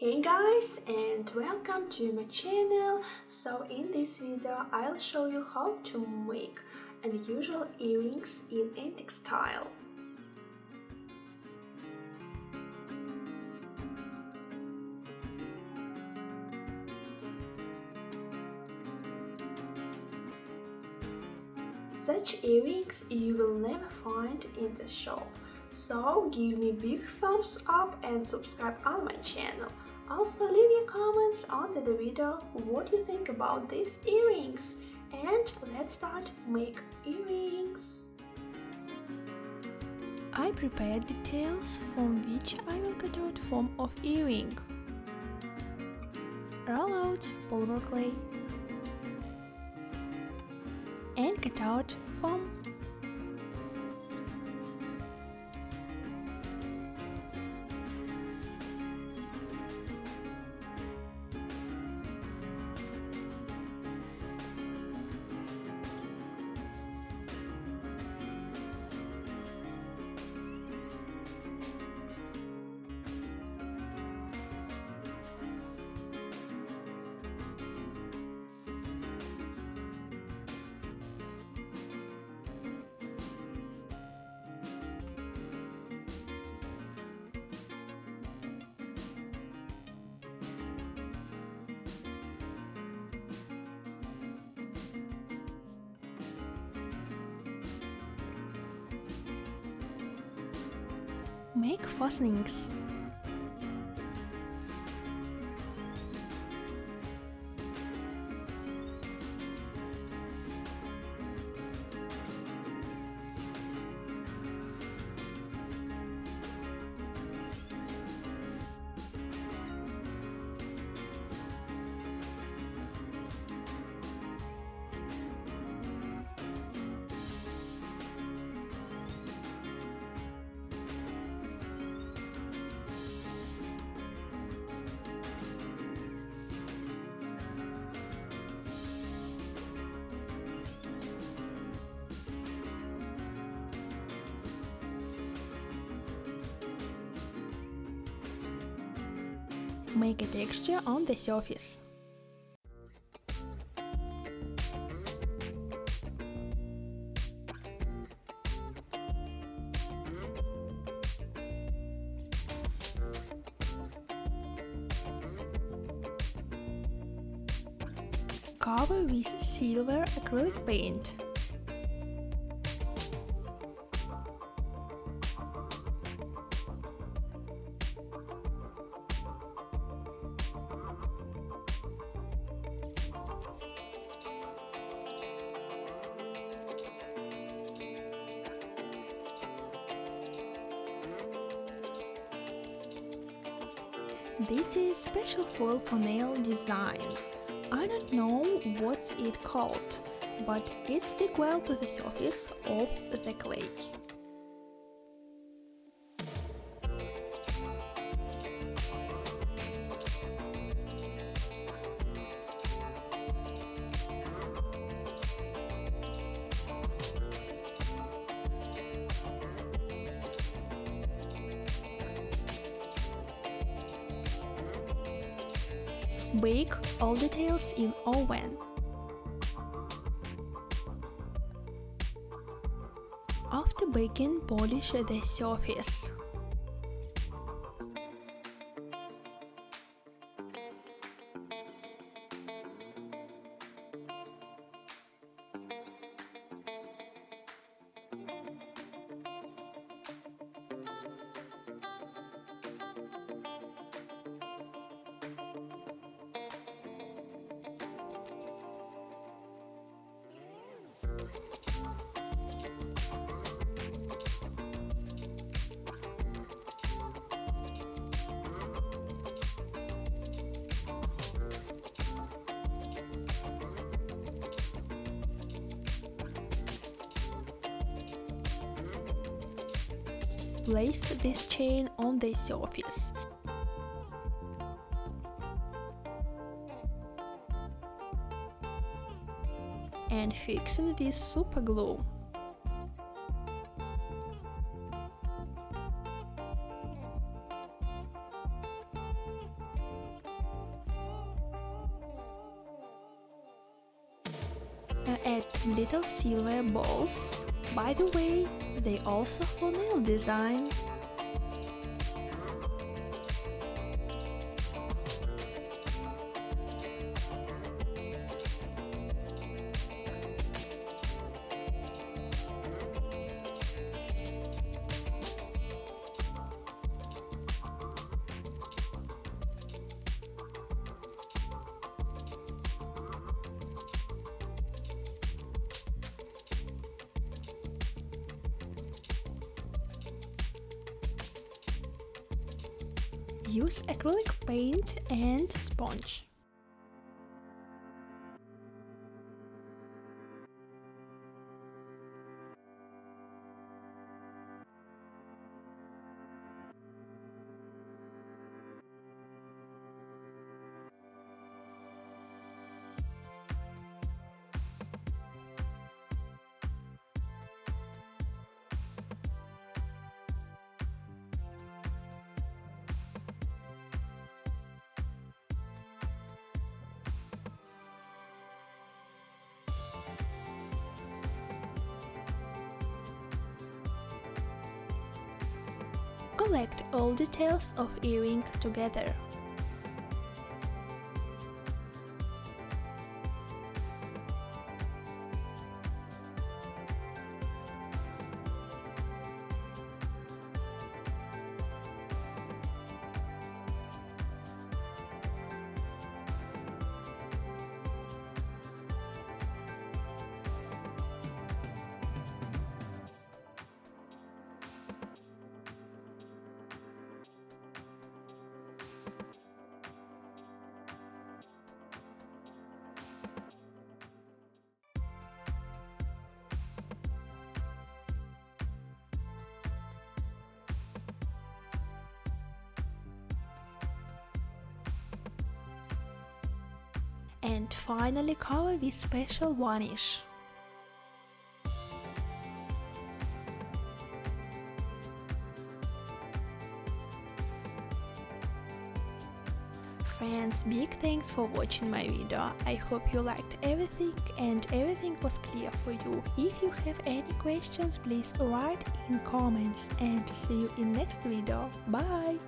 Hey guys, and welcome to my channel. So in this video I'll show you how to make unusual earrings in antique style. Such earrings you will never find in the shop. So give me big thumbs up and subscribe on my channel. Also leave your comments under the video what you think about these earrings. And let's start make earrings. I prepared details from which I will cut out form of earring. Roll out polymer clay and cut out form. Make fastenings. Make a texture on the surface. Cover with silver acrylic paint. This is special foil for nail design. I don't know what's it called, but it sticks well to the surface of the clay. Bake all details in oven. After baking, polish the surface. Place this chain on the surface. And fix it with super glue. add little silver balls. By the way, they also for nail design. Use acrylic paint and sponge. Collect all details of earring together. And finally cover with special varnish. Friends, big thanks for watching my video. I hope you liked everything and everything was clear for you. If you have any questions, please write in comments and see you in next video. Bye!